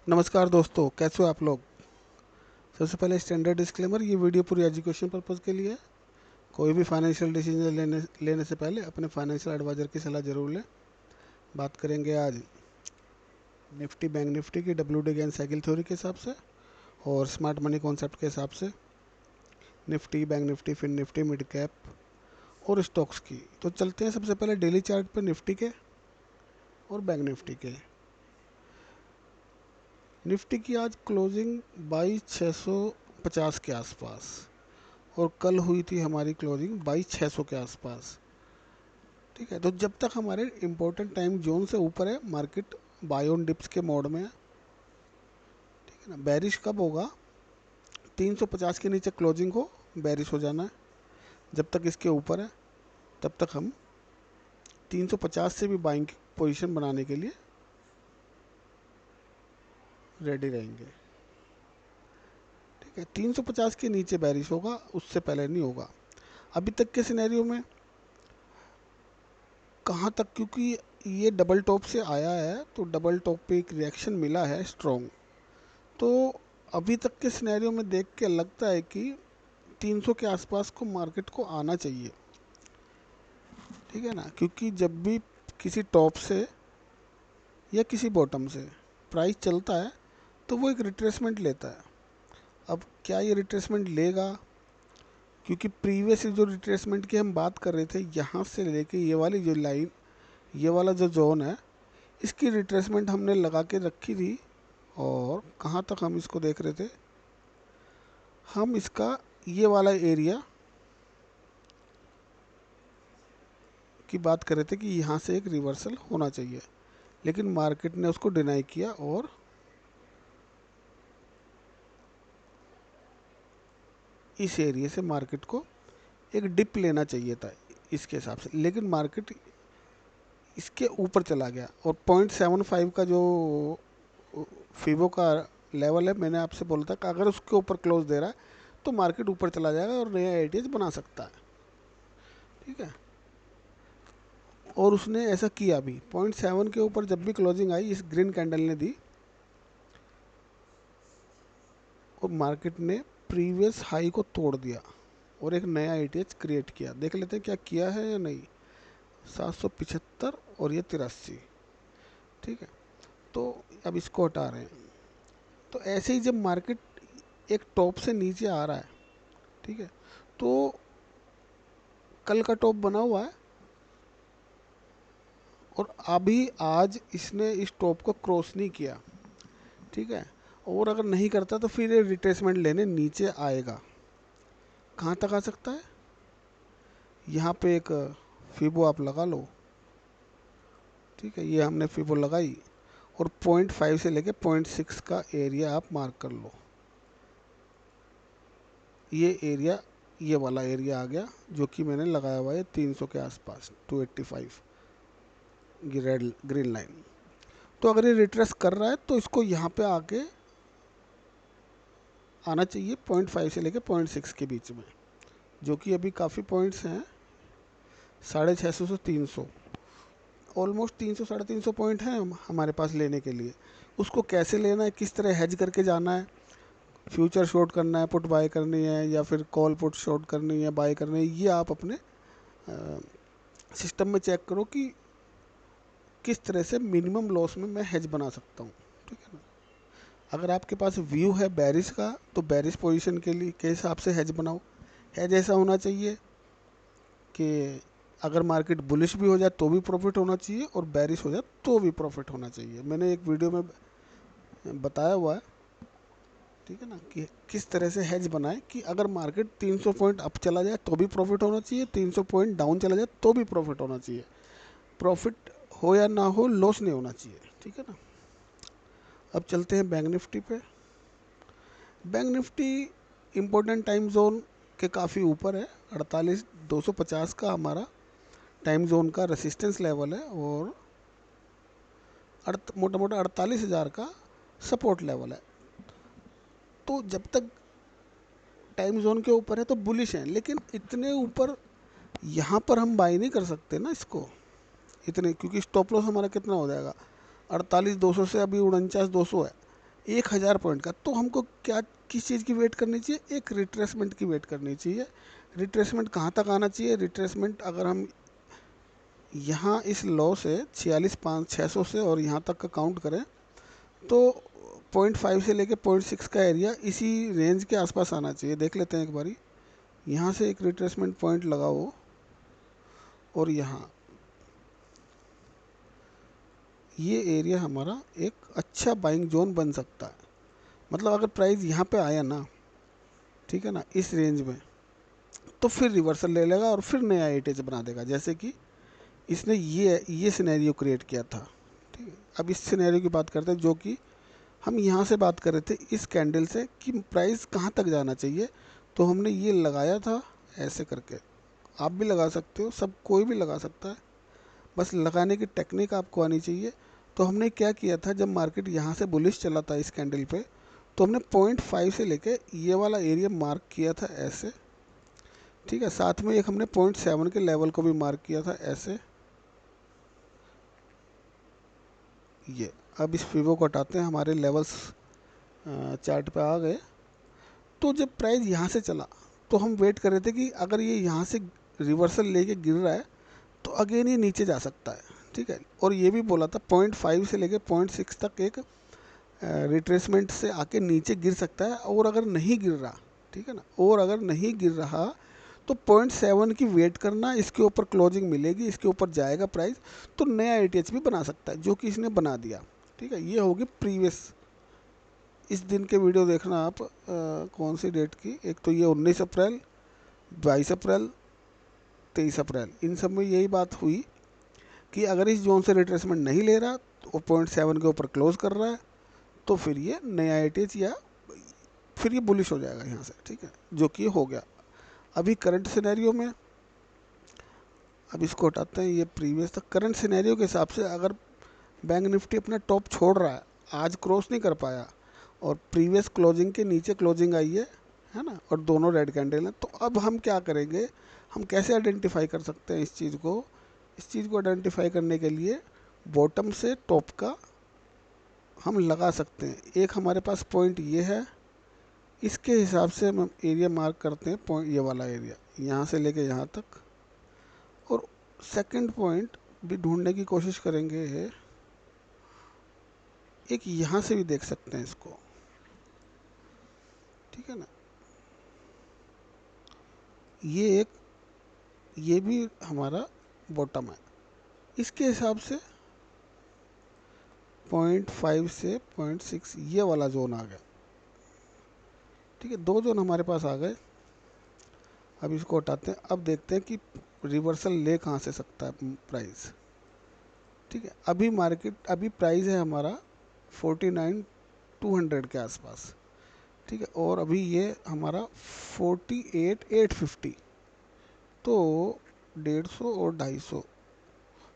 नमस्कार दोस्तों, कैसे हो आप लोग। सबसे पहले स्टैंडर्ड डिस्क्लेमर, ये वीडियो पूरी एजुकेशन पर्पज़ के लिए है। कोई भी फाइनेंशियल डिसीजन लेने से पहले अपने फाइनेंशियल एडवाइज़र की सलाह जरूर लें। बात करेंगे आज निफ्टी बैंक निफ्टी की WD गेन साइकिल थ्योरी के हिसाब से और स्मार्ट मनी कॉन्सेप्ट के हिसाब से Nifty bank Nifty fin Nifty mid cap और स्टॉक्स की। तो चलते हैं सबसे पहले डेली चार्ट पर निफ्टी के और बैंक निफ्टी के। निफ्टी की आज क्लोजिंग 22,650 के आसपास और कल हुई थी हमारी क्लोजिंग 22,600 के आसपास। ठीक है, तो जब तक हमारे इम्पोर्टेंट टाइम जोन से ऊपर है मार्केट बाय ऑन डिप्स के मोड में है। ठीक है ना। बैरिश कब होगा? 350 के नीचे क्लोजिंग हो बैरिश हो जाना है। जब तक इसके ऊपर है तब तक हम 350 से भी बाइंग की पोजीशन बनाने के लिए रेडी रहेंगे। ठीक है, 350 के नीचे बैरिश होगा, उससे पहले नहीं होगा। अभी तक के सिनेरियो में कहाँ तक, क्योंकि ये डबल टॉप से आया है तो डबल टॉप पे एक रिएक्शन मिला है स्ट्रॉन्ग। तो अभी तक के सिनेरियो में देख के लगता है कि 300 के आसपास को मार्केट को आना चाहिए। ठीक है ना, क्योंकि जब भी किसी टॉप से या किसी बॉटम से प्राइस चलता है तो वो एक रिट्रेसमेंट लेता है। अब क्या ये रिट्रेसमेंट लेगा? क्योंकि प्रीवियस जो रिट्रेसमेंट की हम बात कर रहे थे, यहाँ से लेके ये वाली जो लाइन, ये वाला जो जोन है, इसकी रिट्रेसमेंट हमने लगा के रखी थी। और कहाँ तक हम इसको देख रहे थे, हम इसका ये वाला एरिया की बात कर रहे थे कि यहाँ से एक रिवर्सल होना चाहिए, लेकिन मार्केट ने उसको डिनाई किया और इस एरिया से मार्केट को एक डिप लेना चाहिए था इसके हिसाब से, लेकिन मार्केट इसके ऊपर चला गया। और 0.75 का जो फीबो का लेवल है, मैंने आपसे बोला था कि अगर उसके ऊपर क्लोज दे रहा है तो मार्केट ऊपर चला जाएगा और नया एटीएस बना सकता है। ठीक है, और उसने ऐसा किया भी। 0.7 के ऊपर जब भी क्लोजिंग आई इस ग्रीन कैंडल ने दी और मार्केट ने प्रीवियस हाई को तोड़ दिया और एक नया एटीएच क्रिएट किया। देख लेते हैं क्या किया है या नहीं। 775 और ये 83। ठीक है, तो अब इसको हटा रहे हैं। तो ऐसे ही जब मार्केट एक टॉप से नीचे आ रहा है, ठीक है, तो कल का टॉप बना हुआ है और अभी आज इसने इस टॉप को क्रॉस नहीं किया। ठीक है, और अगर नहीं करता तो फिर ये रिट्रेसमेंट लेने नीचे आएगा। कहाँ तक आ सकता है? यहाँ पे एक फिबो आप लगा लो। ठीक है, ये हमने फिबो लगाई और 0.5 से लेके 0.6 का एरिया आप मार्क कर लो। ये एरिया, ये वाला एरिया आ गया जो कि मैंने लगाया हुआ है 300 के आसपास, 285, ये रेड ग्रीन लाइन। तो अगर ये रिट्रेस कर रहा है तो इसको यहाँ पे आके आना चाहिए 0.5 से लेके 0.6 के बीच में, जो कि अभी काफ़ी पॉइंट्स हैं। 650 से 300, ऑलमोस्ट 300 350 पॉइंट हैं हमारे पास लेने के लिए। उसको कैसे लेना है, किस तरह हेज करके जाना है, फ्यूचर शॉर्ट करना है, पुट बाय करनी है, या फिर कॉल पुट शॉर्ट करनी है, बाय करनी है, ये आप अपने सिस्टम में चेक करो कि किस तरह से मिनिमम लॉस में मैं हेज बना सकता हूँ। ठीक है ना। अगर आपके पास व्यू है बैरिश का तो बैरिश पोजीशन के लिए के हिसाब से हेज बनाओ। हेज ऐसा होना चाहिए कि अगर मार्केट बुलिश भी हो जाए तो भी प्रॉफिट होना चाहिए और बैरिश हो जाए तो भी प्रॉफिट होना चाहिए। मैंने एक वीडियो में बताया हुआ है। ठीक है ना, कि किस तरह से हेज बनाए कि अगर मार्केट 300 पॉइंट अप चला जाए तो भी प्रॉफिट होना चाहिए, 300 पॉइंट डाउन चला जाए तो भी प्रॉफिट होना चाहिए। प्रॉफिट हो या ना हो, लॉस नहीं होना चाहिए। ठीक है ना। अब चलते हैं बैंक निफ्टी पे। Bank Nifty important time zone के काफ़ी ऊपर है। 48,250 का हमारा टाइम जोन का रेसिस्टेंस लेवल है और मोटा मोटा 48,000 का सपोर्ट लेवल है। तो जब तक टाइम जोन के ऊपर है तो बुलिश है, लेकिन इतने ऊपर यहाँ पर हम बाई नहीं कर सकते ना इसको इतने, क्योंकि स्टॉप लॉस हमारा कितना हो जाएगा? 48,200 से अभी 49,200 है। 1000 पॉइंट का, तो हमको क्या, किस चीज़ की वेट करनी चाहिए, एक रिट्रेसमेंट की वेट करनी चाहिए। रिट्रेसमेंट कहाँ तक आना चाहिए, रिट्रेसमेंट अगर हम यहाँ इस लो से 46,500 से और यहाँ तक का काउंट करें तो 0.5 से लेके 0.6 का एरिया इसी रेंज के आसपास आना चाहिए। देख लेते हैं एक बारी, यहाँ से एक रिट्रेसमेंट पॉइंट लगाओ और यहाँ ये एरिया हमारा एक अच्छा बाइंग जोन बन सकता है। मतलब अगर प्राइस यहाँ पे आया ना, ठीक है ना, इस रेंज में, तो फिर रिवर्सल ले लेगा और फिर नया एटीएच बना देगा, जैसे कि इसने ये सिनेरियो क्रिएट किया था। ठीक है, अब इस सिनेरियो की बात करते हैं, जो कि हम यहाँ से बात कर रहे थे इस कैंडल से कि प्राइस कहाँ तक जाना चाहिए। तो हमने ये लगाया था ऐसे करके, आप भी लगा सकते हो, सब कोई भी लगा सकता है, बस लगाने की टेक्निक आपको आनी चाहिए। तो हमने क्या किया था, जब मार्केट यहाँ से बुलिश चला था इस कैंडल पे, तो हमने 0.5 से लेके ये वाला एरिया मार्क किया था ऐसे। ठीक है, साथ में एक हमने 0.7 के लेवल को भी मार्क किया था ऐसे। ये अब इस फिवो को हटाते हैं, हमारे लेवल्स चार्ट पे आ गए। तो जब प्राइस यहाँ से चला तो हम वेट कर रहे थे कि अगर ये यहाँ से रिवर्सल लेके गिर रहा है तो अगेन ये नीचे जा सकता है। ठीक है, और ये भी बोला था 0.5 से लेके 0.6 तक एक रिट्रेसमेंट से आके नीचे गिर सकता है। और अगर नहीं गिर रहा, ठीक है ना, और अगर नहीं गिर रहा तो 0.7 की वेट करना, इसके ऊपर क्लोजिंग मिलेगी, इसके ऊपर जाएगा प्राइस, तो नया एटीएच भी बना सकता है, जो कि इसने बना दिया। ठीक है, ये होगी प्रीवियस इस दिन के वीडियो देखना आप, कौन सी डेट की, एक तो ये 19 अप्रैल, 22 अप्रैल, 23 अप्रैल, इन सब में यही बात हुई कि अगर इस जोन से रिट्रेसमेंट नहीं ले रहा तो 0.7 के ऊपर क्लोज कर रहा है, तो फिर ये नया एटीएच या फिर ये बुलिश हो जाएगा यहाँ से। ठीक है, जो कि हो गया। अभी करंट सिनेरियो में, अब इसको हटाते हैं, ये प्रीवियस तक करंट सिनेरियो के हिसाब से अगर बैंक निफ्टी अपना टॉप छोड़ रहा है, आज क्रॉस नहीं कर पाया और प्रीवियस क्लोजिंग के नीचे क्लोजिंग आई है ना, और दोनों रेड कैंडल हैं, तो अब हम क्या करेंगे, हम कैसे आइडेंटिफाई कर सकते हैं इस चीज़ को। इस चीज़ को आइडेंटिफाई करने के लिए बॉटम से टॉप का हम लगा सकते हैं। एक हमारे पास पॉइंट ये है, इसके हिसाब से हम एरिया मार्क करते हैं, पॉइंट ये वाला एरिया यहाँ से लेके यहाँ तक। और सेकंड पॉइंट भी ढूंढने की कोशिश करेंगे, एक यहाँ से भी देख सकते हैं इसको। ठीक है ना, ये एक, ये भी हमारा बॉटम है, इसके हिसाब से 0.5 से 0.6 ये वाला जोन आ गया। ठीक है, दो जोन हमारे पास आ गए। अब इसको हटाते हैं, अब देखते हैं कि रिवर्सल ले कहाँ से सकता है प्राइस। ठीक है, अभी मार्केट, अभी प्राइस है हमारा 49,200 के आसपास। ठीक है, और अभी ये हमारा 48,850, तो 150 और 250,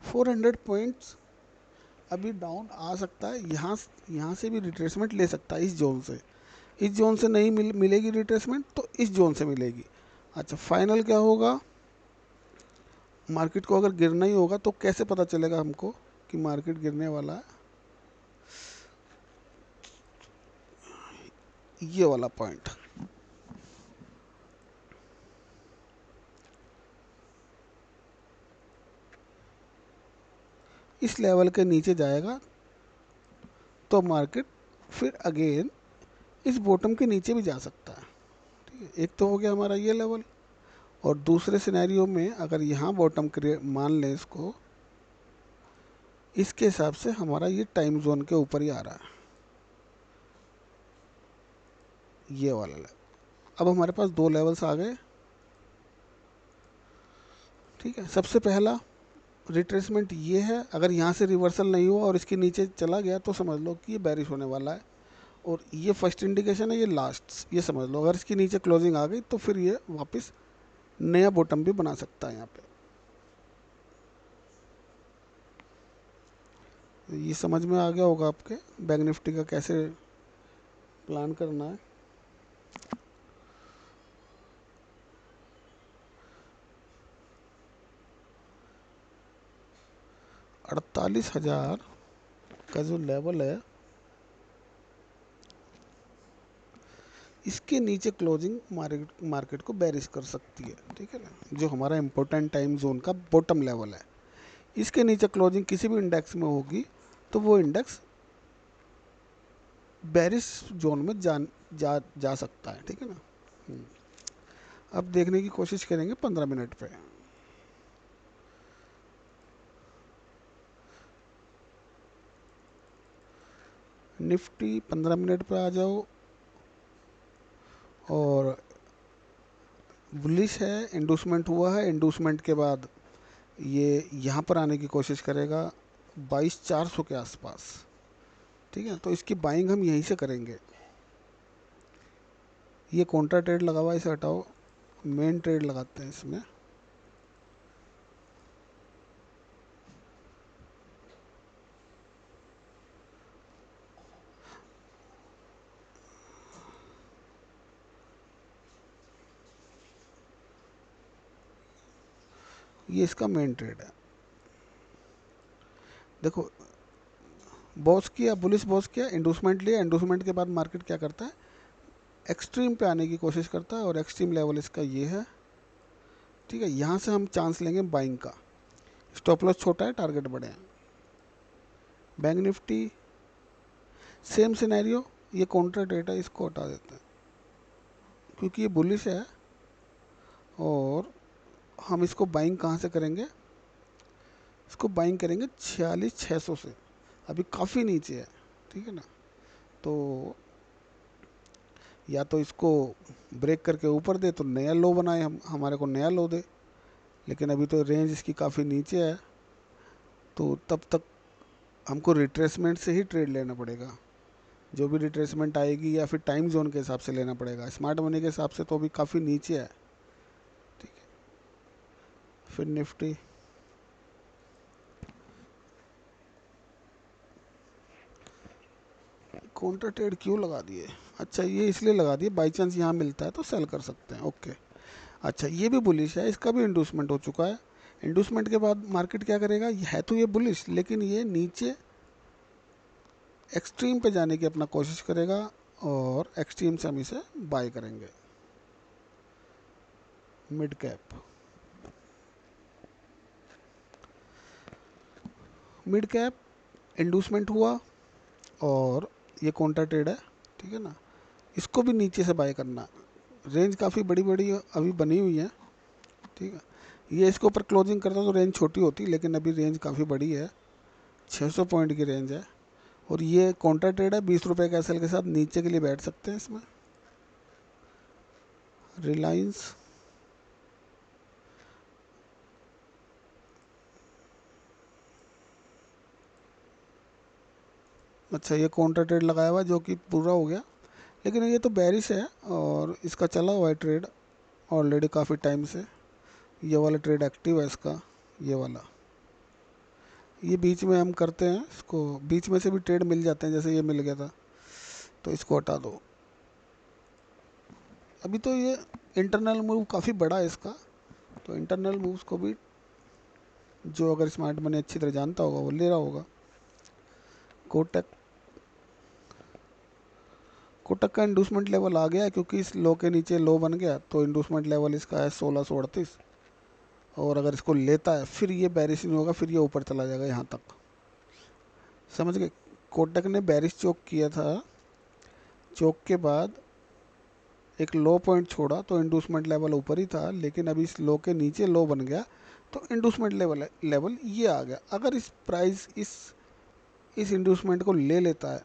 400 पॉइंट्स अभी डाउन आ सकता है। यहाँ से भी रिट्रेसमेंट ले सकता है इस जोन से। इस जोन से नहीं मिलेगी रिट्रेसमेंट तो इस जोन से मिलेगी। अच्छा, फाइनल क्या होगा, मार्केट को अगर गिरना ही होगा तो कैसे पता चलेगा हमको कि मार्केट गिरने वाला है, ये वाला पॉइंट, इस लेवल के नीचे जाएगा तो मार्केट फिर अगेन इस बॉटम के नीचे भी जा सकता है। ठीक है, एक तो हो गया हमारा ये लेवल, और दूसरे सिनेरियो में अगर यहाँ बॉटम क्रिएट मान लें इसको, इसके हिसाब से हमारा ये टाइम जोन के ऊपर ही आ रहा है, ये वाला लेवल। अब हमारे पास दो लेवल्स आ गए। ठीक है, सबसे पहला रिट्रेसमेंट ये है, अगर यहाँ से रिवर्सल नहीं हुआ और इसके नीचे चला गया तो समझ लो कि ये बैरिश होने वाला है। और ये फर्स्ट इंडिकेशन है, ये लास्ट, ये समझ लो अगर इसके नीचे क्लोजिंग आ गई तो फिर ये वापस नया बॉटम भी बना सकता है यहाँ पे। ये समझ में आ गया होगा आपके बैंक निफ्टी का कैसे प्लान करना है। 48,000 का जो लेवल है, इसके नीचे क्लोजिंग मार्केट को बेरिश कर सकती है, ठीक है ना, जो हमारा इम्पोर्टेंट टाइम जोन का बॉटम लेवल है। इसके नीचे क्लोजिंग किसी भी इंडेक्स में होगी तो वो इंडेक्स बेरिश जोन में जा सकता है, ठीक है ना। अब देखने की कोशिश करेंगे 15 मिनट पे। निफ्टी 15 मिनट पे आ जाओ और बुलिश है, इंडूसमेंट हुआ है, इंडूसमेंट के बाद ये यहाँ पर आने की कोशिश करेगा 22,400 के आसपास, ठीक है। तो इसकी बाइंग हम यहीं से करेंगे। ये कॉन्ट्रा ट्रेड लगा हुआ है, इसे हटाओ, मेन ट्रेड लगाते हैं इसमें। ये इसका मेन ट्रेड है। देखो, बॉस किया, बुलिश बॉस किया, इंडूसमेंट लिया, इंडूसमेंट के बाद मार्केट क्या करता है, एक्सट्रीम पे आने की कोशिश करता है और एक्सट्रीम लेवल इसका ये है, ठीक है। यहाँ से हम चांस लेंगे बाइंग का। स्टॉप लॉस छोटा है, टारगेट बड़े हैं। बैंक निफ्टी सेम सिनेरियो, ये काउंटर डेटा, इसको हटा देते हैं क्योंकि ये बुलिश है। और हम इसको बाइंग कहाँ से करेंगे, इसको बाइंग करेंगे 46,600 से। अभी काफ़ी नीचे है, ठीक है ना। तो या तो इसको ब्रेक करके ऊपर दे तो नया लो बनाए, हम हमारे को नया लो दे, लेकिन अभी तो रेंज इसकी काफ़ी नीचे है, तो तब तक हमको रिट्रेसमेंट से ही ट्रेड लेना पड़ेगा। जो भी रिट्रेसमेंट आएगी या फिर टाइम जोन के हिसाब से लेना पड़ेगा। स्मार्ट मनी के हिसाब से तो अभी काफ़ी नीचे है, ठीक है। फिर निफ्टी काउंटर ट्रेड क्यों लगा दिए, अच्छा ये इसलिए लगा दिए, बाई चांस यहाँ मिलता है तो सेल कर सकते हैं, ओके। अच्छा ये भी बुलिश है, इसका भी इंडूसमेंट हो चुका है। इंडूसमेंट के बाद मार्केट क्या करेगा, है तो ये बुलिश, लेकिन ये नीचे एक्सट्रीम पे जाने की अपना कोशिश करेगा और एक्सट्रीम से हम इसे बाय करेंगे। मिड कैप, मिड कैप इंडूसमेंट हुआ और ये काउंटर ट्रेड है, ठीक है ना। इसको भी नीचे से बाय करना, रेंज काफ़ी बड़ी बड़ी अभी बनी हुई है, ठीक है। ये इसके ऊपर क्लोजिंग करता तो रेंज छोटी होती, लेकिन अभी रेंज काफ़ी बड़ी है, 600 पॉइंट की रेंज है। और ये काउंटर ट्रेड है, 20 रुपये के एसएल के साथ नीचे के लिए बैठ सकते हैं इसमें। रिलायंस अच्छा, ये काउंटर ट्रेड लगाया हुआ जो कि पूरा हो गया, लेकिन ये तो बेरिश है और इसका चला हुआ है ट्रेड ऑलरेडी काफ़ी टाइम से। ये वाला ट्रेड एक्टिव है इसका, ये वाला। ये बीच में हम करते हैं, इसको बीच में से भी ट्रेड मिल जाते हैं, जैसे ये मिल गया था, तो इसको हटा दो। अभी तो ये इंटरनल मूव काफ़ी बड़ा है इसका, तो इंटरनल मूव्स को भी जो अगर स्मार्ट मनी अच्छी तरह जानता होगा वो ले रहा होगा। कोटक, कोटक का इंडूसमेंट लेवल आ गया है क्योंकि इस लो के नीचे लो बन गया, तो इंडूसमेंट लेवल इसका है 1638। और अगर इसको लेता है फिर ये बेरिश नहीं होगा, फिर ये ऊपर चला जाएगा यहाँ तक, समझ गए। कोटक ने बेरिश चौक किया था, चौक के बाद एक लो पॉइंट छोड़ा तो इंडूसमेंट लेवल ऊपर ही था, लेकिन अभी इस लो के नीचे लो बन गया तो इंडूसमेंट लेवल ये आ गया। अगर इस प्राइस इस इंडूसमेंट को ले लेता है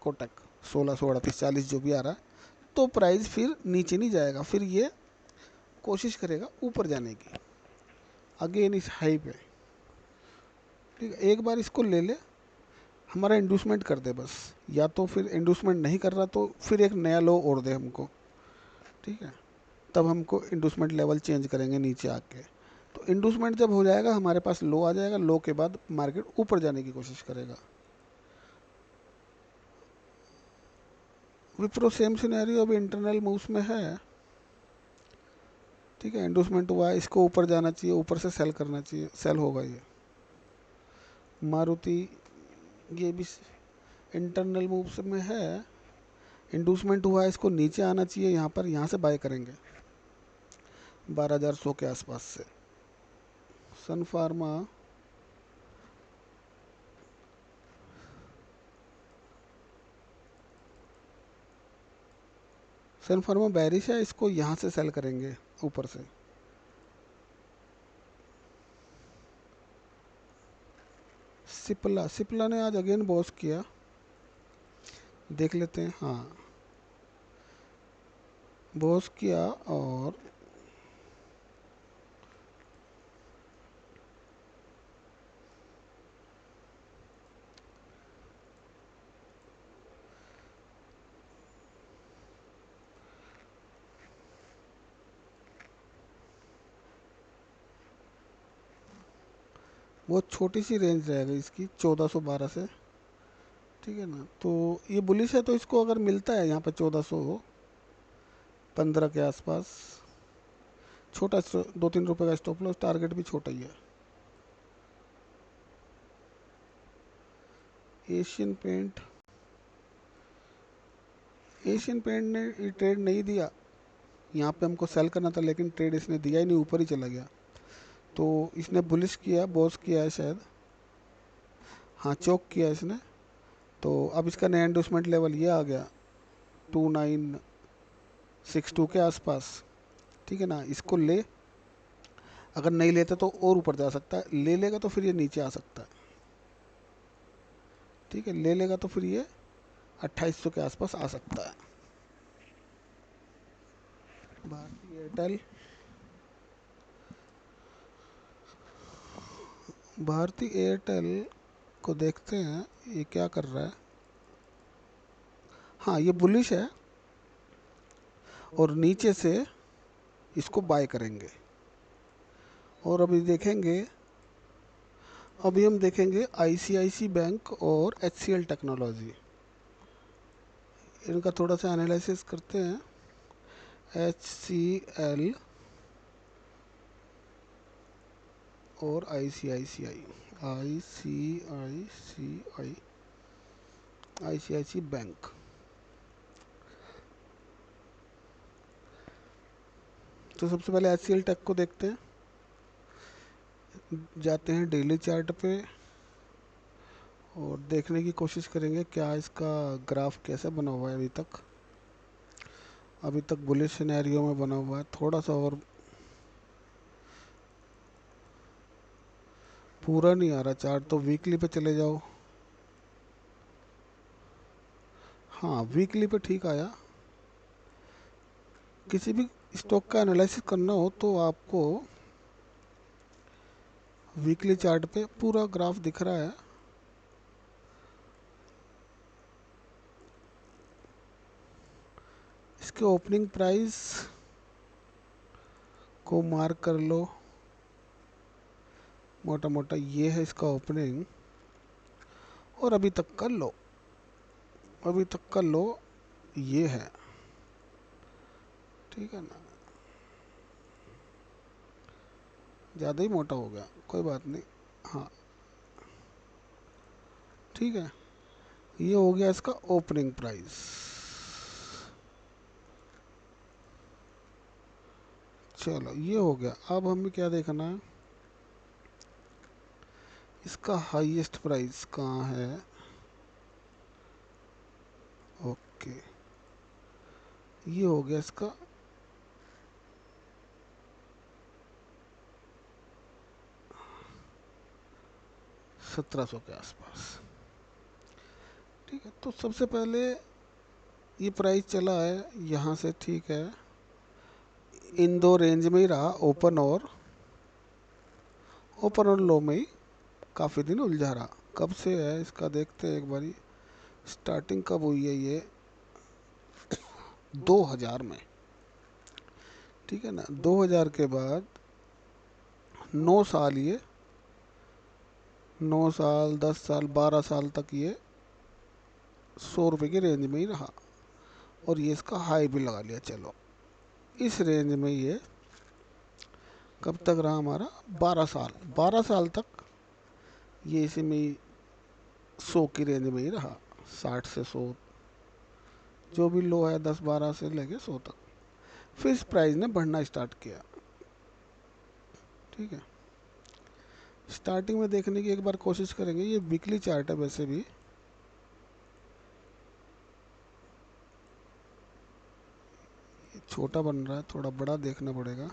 कोटक, 1638 40 जो भी आ रहा है, तो प्राइस फिर नीचे नहीं जाएगा, फिर ये कोशिश करेगा ऊपर जाने की अगेन इस हाई पे, ठीक है। एक बार इसको ले ले, हमारा इंडूसमेंट कर दे बस, या तो फिर इंडूसमेंट नहीं कर रहा तो फिर एक नया लो और दे हमको, ठीक है। तब हमको इंडूसमेंट लेवल चेंज करेंगे नीचे आके। तो इंडूसमेंट जब हो जाएगा हमारे पास लो आ जाएगा, लो के बाद मार्केट ऊपर जाने की कोशिश करेगा। विप्रो सेम सिनेरियो, अभी इंटरनल मूव्स में है, ठीक है। इंडूसमेंट हुआ है, इसको ऊपर जाना चाहिए, ऊपर से सेल करना चाहिए, सेल होगा ये। मारुति, ये भी इंटरनल मूव्स में है, इंडूसमेंट हुआ है, इसको नीचे आना चाहिए यहाँ पर, यहाँ से बाय करेंगे 12,100 के आसपास से। सन फार्मा बेरिश है, इसको यहाँ से सेल करेंगे ऊपर से। सिप्ला ने आज अगेन बॉस किया, देख लेते हैं। हाँ, बॉस किया और बहुत छोटी सी रेंज रहेगी इसकी 1412 से, ठीक है ना। तो ये बुलिश है, तो इसको अगर मिलता है यहाँ पे 1415 के आसपास, छोटा 2-3 रुपए का स्टॉप लॉस, टारगेट भी छोटा ही है। एशियन पेंट ने ये ट्रेड नहीं दिया, यहाँ पे हमको सेल करना था लेकिन ट्रेड इसने दिया ही नहीं, ऊपर ही चला गया। तो इसने बुलिश किया, बॉस किया है शायद, हाँ चौक किया इसने। तो अब इसका नया इंडोसमेंट लेवल ये आ गया 2962 के आसपास, ठीक है ना। इसको ले, अगर नहीं लेते तो और ऊपर जा सकता है, ले लेगा तो फिर ये नीचे आ सकता है, ठीक है। ले लेगा तो फिर ये 2800 के आसपास आ सकता है। भारतीय एयरटेल को देखते हैं ये क्या कर रहा है। हाँ, ये बुलिश है और नीचे से इसको बाय करेंगे। और अभी हम देखेंगे आईसीआईसी बैंक और एचसीएल टेक्नोलॉजी, इनका थोड़ा सा एनालिसिस करते हैं। एचसीएल और आईसीआईसी बैंक। तो सबसे पहले एचसीएल टेक को देखते हैं, जाते हैं डेली चार्ट पे और देखने की कोशिश करेंगे क्या इसका ग्राफ कैसे बना हुआ है। अभी तक बुलिश सिनेरियो में बना हुआ है, थोड़ा सा और पूरा नहीं आ रहा चार्ट, तो वीकली पे चले जाओ। हाँ, वीकली पे ठीक आया। किसी भी स्टॉक का एनालिसिस करना हो तो आपको वीकली चार्ट पे पूरा ग्राफ दिख रहा है। इसके ओपनिंग प्राइस को मार्क कर लो, मोटा मोटा ये है इसका ओपनिंग, और अभी तक कर लो ये है, ठीक है ना। ज़्यादा ही मोटा हो गया, कोई बात नहीं। हाँ, ठीक है, ये हो गया इसका ओपनिंग प्राइस। चलो ये हो गया। अब हमें क्या देखना है, इसका हाईएस्ट प्राइस कहाँ है। ओके, ये हो गया इसका 1700 के आसपास, ठीक है। तो सबसे पहले ये प्राइस चला है यहाँ से, ठीक है, इन दो रेंज में ही रहा, ओपन और लो में ही काफ़ी दिन उलझा रहा। कब से है इसका देखते हैं एक बारी, स्टार्टिंग कब हुई है ये, 2000 में, ठीक है ना। 2000 के बाद 9 साल, ये 9 साल 10 साल 12 साल तक ये 100 रुपये की रेंज में ही रहा, और ये इसका हाई भी लगा लिया। चलो, इस रेंज में ये कब तक रहा हमारा, 12 साल तक ये इसी में 100 की रेंज में ही रहा, 60 से 100, जो भी लो है 10-12 से लेके 100 तक। फिर इस प्राइस ने बढ़ना स्टार्ट किया। ठीक है, स्टार्टिंग में देखने की एक बार कोशिश करेंगे। ये वीकली चार्ट है वैसे भी, छोटा बन रहा है, थोड़ा बड़ा देखना पड़ेगा।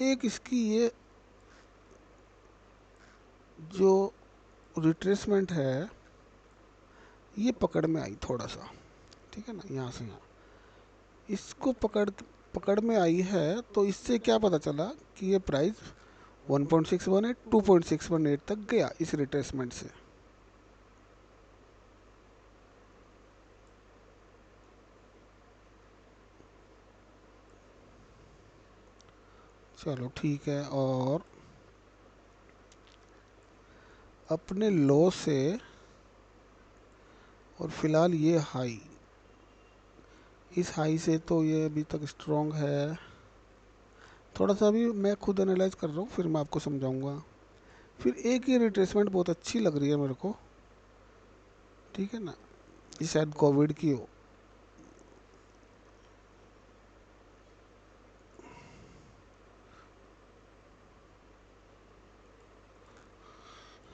एक इसकी ये जो रिट्रेसमेंट है ये पकड़ में आई थोड़ा सा, ठीक है ना, यहाँ से यहाँ इसको पकड़ में आई है। तो इससे क्या पता चला कि ये प्राइस 1.618 2.618 तक गया इस रिट्रेसमेंट से। चलो ठीक है, और अपने लो से और फिलहाल ये हाई, इस हाई से तो ये अभी तक स्ट्रॉन्ग है। थोड़ा सा भी मैं खुद एनालाइज कर रहा हूँ, फिर मैं आपको समझाऊंगा। फिर एक ये रिट्रेसमेंट बहुत अच्छी लग रही है मेरे को, ठीक है ना, ये शायद कोविड की हो।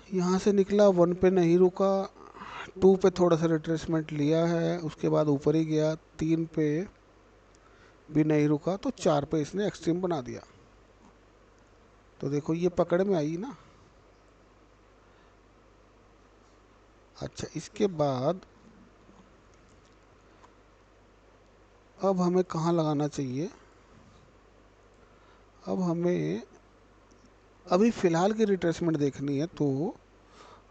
यहाँ से निकला, 1 पे नहीं रुका, 2 पे थोड़ा सा रिट्रेसमेंट लिया है, उसके बाद ऊपर ही गया, 3 पे भी नहीं रुका, तो 4 पे इसने एक्सट्रीम बना दिया। तो देखो ये पकड़ में आई ना। अच्छा, इसके बाद अब हमें कहाँ लगाना चाहिए? अब हमें अभी फ़िलहाल की रिट्रेसमेंट देखनी है, तो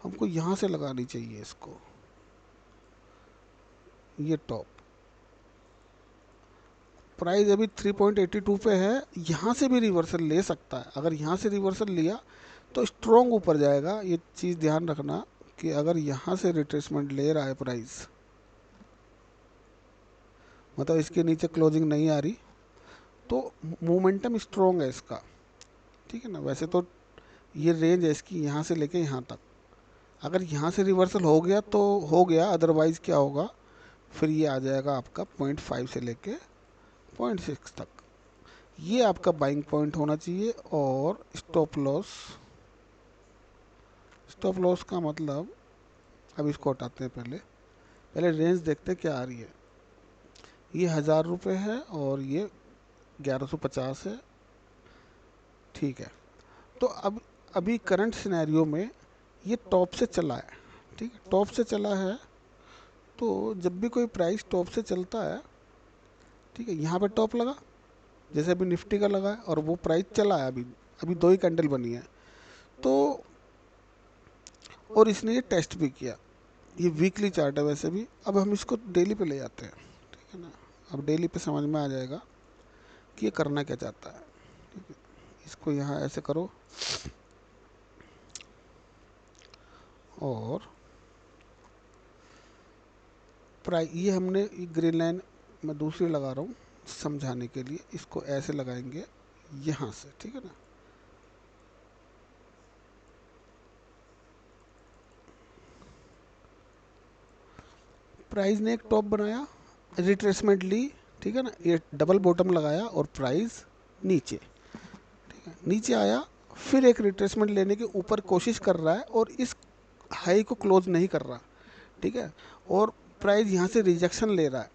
हमको यहाँ से लगानी चाहिए इसको, ये टॉप। प्राइस अभी 3.82 पे है, यहाँ से भी रिवर्सल ले सकता है। अगर यहाँ से रिवर्सल लिया तो स्ट्रॉन्ग ऊपर जाएगा। ये चीज़ ध्यान रखना कि अगर यहाँ से रिट्रेसमेंट ले रहा है प्राइस, मतलब इसके नीचे क्लोजिंग नहीं आ रही, तो मोमेंटम स्ट्रॉन्ग है इसका, ठीक है ना। वैसे तो ये रेंज है इसकी यहाँ से लेके यहाँ तक। अगर यहाँ से रिवर्सल हो गया तो हो गया, अदरवाइज क्या होगा, फिर ये आ जाएगा आपका 0.5 से लेके 0.6 तक। ये आपका बाइंग पॉइंट होना चाहिए। और स्टॉप लॉस का मतलब, अब इसको हटाते हैं, पहले पहले रेंज देखते हैं क्या आ रही है। ये 1000 रुपये है और ये 1150 है, ठीक है। तो अब अभी करंट सिनेरियो में ये टॉप से चला है, ठीक है, टॉप से चला है। तो जब भी कोई प्राइस टॉप से चलता है, ठीक है, यहाँ पे टॉप लगा, जैसे अभी निफ्टी का लगा है, और वो प्राइस चला है। अभी अभी दो ही कैंडल बनी है, तो और इसने ये टेस्ट भी किया। ये वीकली चार्ट है वैसे भी। अब हम इसको डेली पे ले जाते हैं, ठीक है ना। अब डेली पे समझ में आ जाएगा कि ये करना क्या चाहता है, ठीक है। इसको यहाँ ऐसे करो, और प्राइस ये हमने ग्रीन लाइन मैं दूसरी लगा रहा हूँ समझाने के लिए। इसको ऐसे लगाएंगे यहाँ से, ठीक है ना। प्राइस ने एक टॉप बनाया, रिट्रेसमेंट ली, ठीक है ना, ये डबल बॉटम लगाया और प्राइस नीचे, ठीक है, नीचे आया। फिर एक रिट्रेसमेंट लेने के ऊपर कोशिश कर रहा है और इस हाई को क्लोज नहीं कर रहा, ठीक है, और प्राइस यहाँ से रिजेक्शन ले रहा है।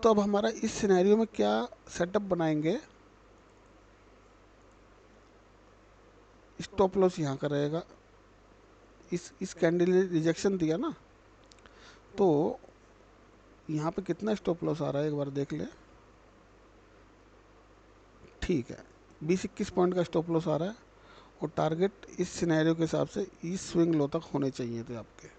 तो अब हमारा इस सिनेरियो में क्या सेटअप बनाएंगे, स्टॉप लॉस यहाँ का रहेगा। इस कैंडल ने रिजेक्शन दिया ना, तो यहाँ पे कितना स्टॉप लॉस आ रहा है एक बार देख ले। ठीक है, 20-21 पॉइंट का स्टॉप लॉस आ रहा है, और टारगेट इस सिनेरियो के हिसाब से इस स्विंग लो तक होने चाहिए थे आपके।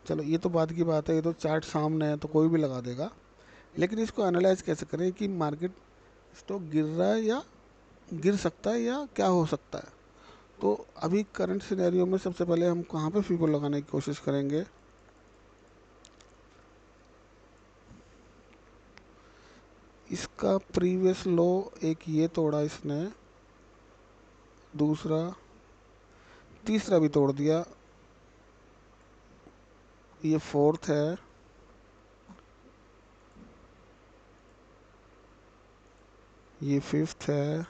चलो ये तो बाद की बात है, ये तो चार्ट सामने है तो कोई भी लगा देगा। लेकिन इसको एनालाइज कैसे करें कि मार्केट स्टॉक गिर रहा है या गिर सकता है या क्या हो सकता है। तो अभी करंट सिनेरियो में सबसे पहले हम कहाँ पे फीको लगाने की कोशिश करेंगे, इस इसका प्रीवियस लो एक ये तोड़ा इसने, दूसरा, तीसरा भी तोड़ दिया, ये फोर्थ है, ये फिफ्थ है,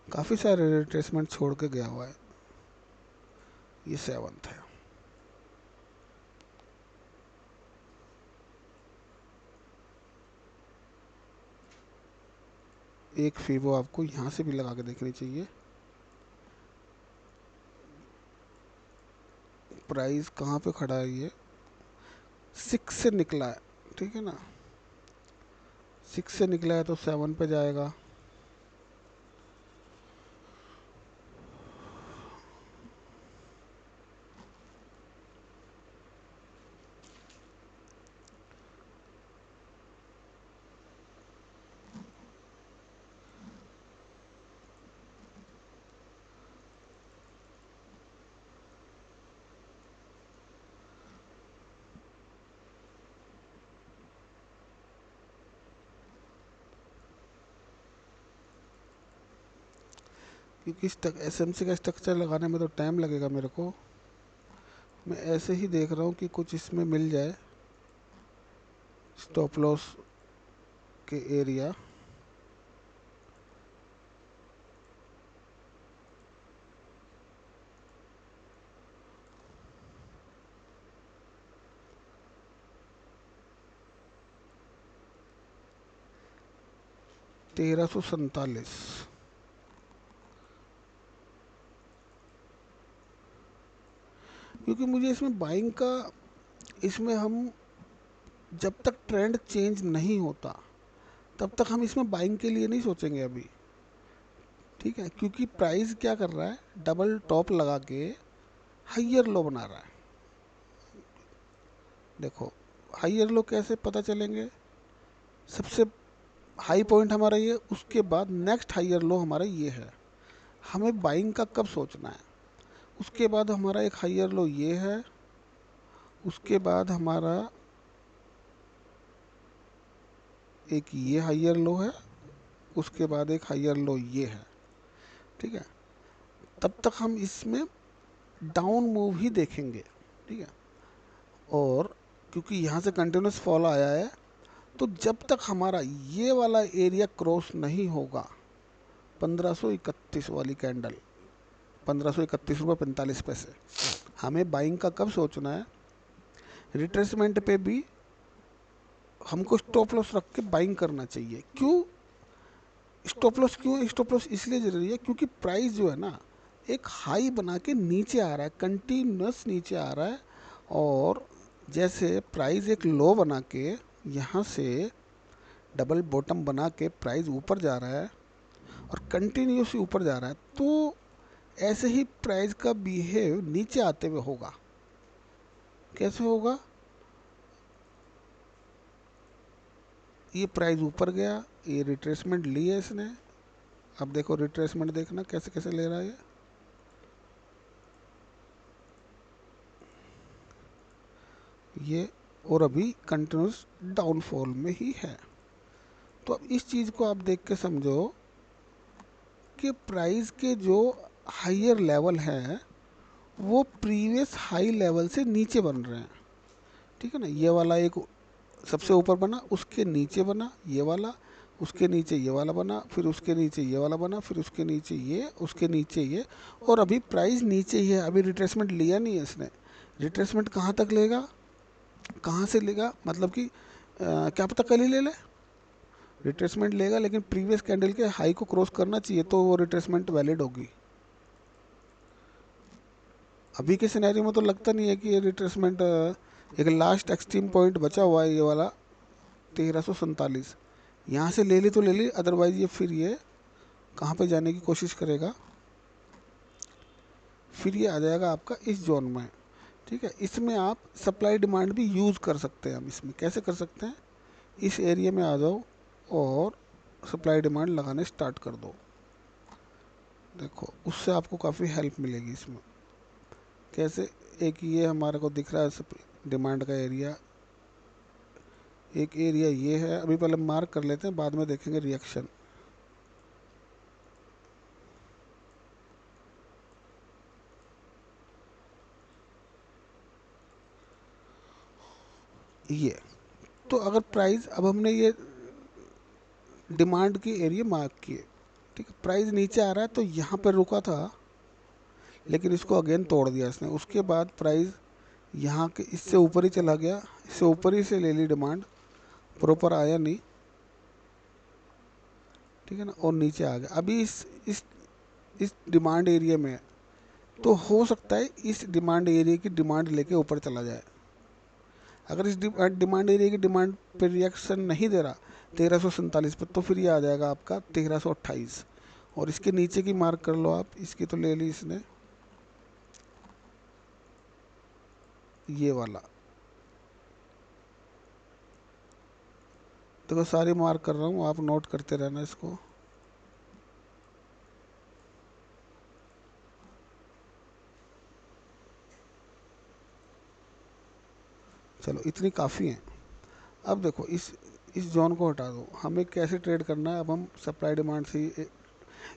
काफ़ी सारे रिट्रेसमेंट छोड़ के गया हुआ है, ये सेवंथ है। एक फीबो आपको यहाँ से भी लगा के देखनी चाहिए। प्राइस कहाँ पे खड़ा है, ये 6 से निकला है, ठीक है ना, 6 से निकला है तो 7 पे जाएगा। क्योंकि एसएमसी का स्ट्रक्चर लगाने में तो टाइम लगेगा मेरे को, मैं ऐसे ही देख रहा हूँ कि कुछ इसमें मिल जाए स्टॉप लॉस के एरिया। $1347, क्योंकि मुझे इसमें बाइंग का, इसमें हम जब तक ट्रेंड चेंज नहीं होता तब तक हम इसमें बाइंग के लिए नहीं सोचेंगे अभी, ठीक है, क्योंकि प्राइस क्या कर रहा है, डबल टॉप लगा के हाइयर लो बना रहा है। देखो हाइयर लो कैसे पता चलेंगे, सबसे हाई पॉइंट हमारा ये, उसके बाद नेक्स्ट हाइयर लो हमारा ये है, हमें बाइंग का कब सोचना है। उसके बाद हमारा एक हाइयर लो ये है, उसके बाद हमारा एक ये हाइयर लो है, उसके बाद एक हाइयर लो ये है, ठीक है। तब तक हम इसमें डाउन मूव ही देखेंगे, ठीक है। और क्योंकि यहाँ से कंटिन्यूस फॉल आया है, तो जब तक हमारा ये वाला एरिया क्रॉस नहीं होगा, 1531 वाली कैंडल, 1531 रुपये 45 पैसे, हमें बाइंग का कब सोचना है, रिट्रेसमेंट पे भी हमको स्टॉप लॉस रख के बाइंग करना चाहिए। क्यों स्टॉप लॉस, क्यों स्टॉप लॉस इसलिए जरूरी है क्योंकि प्राइस जो है ना एक हाई बना के नीचे आ रहा है, कंटिन्यूस नीचे आ रहा है, और जैसे प्राइस एक लो बना के यहाँ से डबल बॉटम बना के प्राइस ऊपर जा रहा है और कंटिन्यूसली ऊपर जा रहा है, तो ऐसे ही प्राइस का बिहेव नीचे आते हुए होगा। कैसे होगा, ये प्राइस ऊपर गया, ये रिट्रेसमेंट ली है इसने, अब देखो रिट्रेसमेंट देखना कैसे कैसे ले रहा है ये, और अभी कंटिन्यूस डाउनफॉल में ही है। तो अब इस चीज़ को आप देख के समझो कि प्राइस के जो हाइयर लेवल हैं वो प्रीवियस हाई लेवल से नीचे बन रहे हैं, ठीक है ना। ये वाला एक सबसे ऊपर बना, उसके नीचे बना ये वाला, उसके नीचे ये वाला बना, फिर उसके नीचे ये वाला बना, फिर उसके नीचे ये, उसके नीचे ये, और अभी प्राइस नीचे ही है। अभी रिट्रेसमेंट लिया नहीं है इसने, रिट्रेसमेंट कहाँ तक लेगा, कहाँ से लेगा, मतलब कि क्या पता कल ही ले ले, रिट्रेसमेंट लेगा लेकिन प्रीवियस कैंडल के हाई को क्रॉस करना चाहिए तो वो रिट्रेसमेंट वैलिड होगी। अभी के सिनेरियो में तो लगता नहीं है कि ये रिट्रेसमेंट, एक लास्ट एक्सट्रीम पॉइंट बचा हुआ है ये वाला 1347, यहाँ से ले ली तो ले ली, अदरवाइज ये फिर ये कहाँ पे जाने की कोशिश करेगा, फिर ये आ जाएगा आपका इस जोन में, ठीक है। इसमें आप सप्लाई डिमांड भी यूज़ कर सकते हैं। हम इसमें कैसे कर सकते हैं, इस एरिया में आ जाओ और सप्लाई डिमांड लगाने स्टार्ट कर दो, देखो उससे आपको काफ़ी हेल्प मिलेगी इसमें। कैसे, एक ये हमारे को दिख रहा है डिमांड का एरिया, एक एरिया ये है, अभी पहले मार्क कर लेते हैं, बाद में देखेंगे रिएक्शन। ये तो अगर प्राइस, अब हमने ये डिमांड की एरिया मार्क किए, ठीक है, प्राइस नीचे आ रहा है तो यहाँ पर रुका था, लेकिन इसको अगेन तोड़ दिया इसने। उसके बाद प्राइस यहाँ के इससे ऊपर ही चला गया, इससे ऊपर ही से ले ली डिमांड, प्रॉपर आया नहीं, ठीक है ना, और नीचे आ गया। अभी इस डिमांड एरिया में, तो हो सकता है इस डिमांड एरिया की डिमांड लेके ऊपर चला जाए। अगर इस डिमांड एरिया की डिमांड पे रिएक्शन नहीं दे रहा 1347 पे, तो फिर ये आ जाएगा आपका 1328। और इसके नीचे की मार्क कर लो आप, इसकी तो ले ली इसने, ये वाला देखो, सारी मार्क कर रहा हूँ, आप नोट करते रहना इसको। चलो इतनी काफ़ी है। अब देखो इस जोन को हटा दो, हमें कैसे ट्रेड करना है। अब हम सप्लाई डिमांड से ही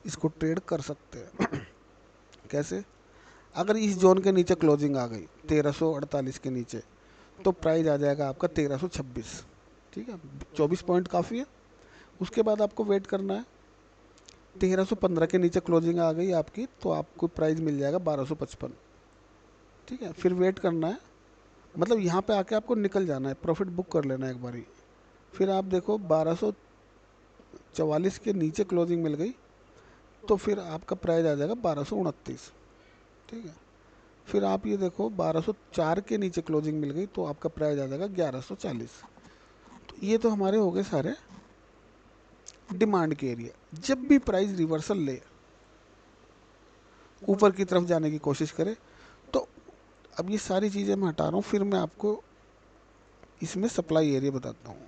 इसको ट्रेड कर सकते हैं। कैसे? अगर इस जोन के नीचे क्लोजिंग आ गई 1348 के नीचे, तो प्राइस आ जाएगा आपका 1326, ठीक है, 24 पॉइंट काफ़ी है। उसके बाद आपको वेट करना है, 1315 के नीचे क्लोजिंग आ गई आपकी, तो आपको प्राइस मिल जाएगा 1255, ठीक है। फिर वेट करना है, मतलब यहाँ पे आके आपको निकल जाना है, प्रॉफिट बुक कर लेना है एक बारी। फिर आप देखो 1244 के नीचे क्लोजिंग मिल गई, तो फिर आपका प्राइस आ जाएगा 1229, ठीक है। फिर आप ये देखो 1204 के नीचे क्लोजिंग मिल गई, तो आपका प्राइस आ जाएगा 1140। तो ये तो हमारे हो गए सारे डिमांड के एरिया। जब भी प्राइस रिवर्सल ले, ऊपर की तरफ जाने की कोशिश करे, तो अब ये सारी चीज़ें मैं हटा रहा हूँ, फिर मैं आपको इसमें सप्लाई एरिया बताता हूँ,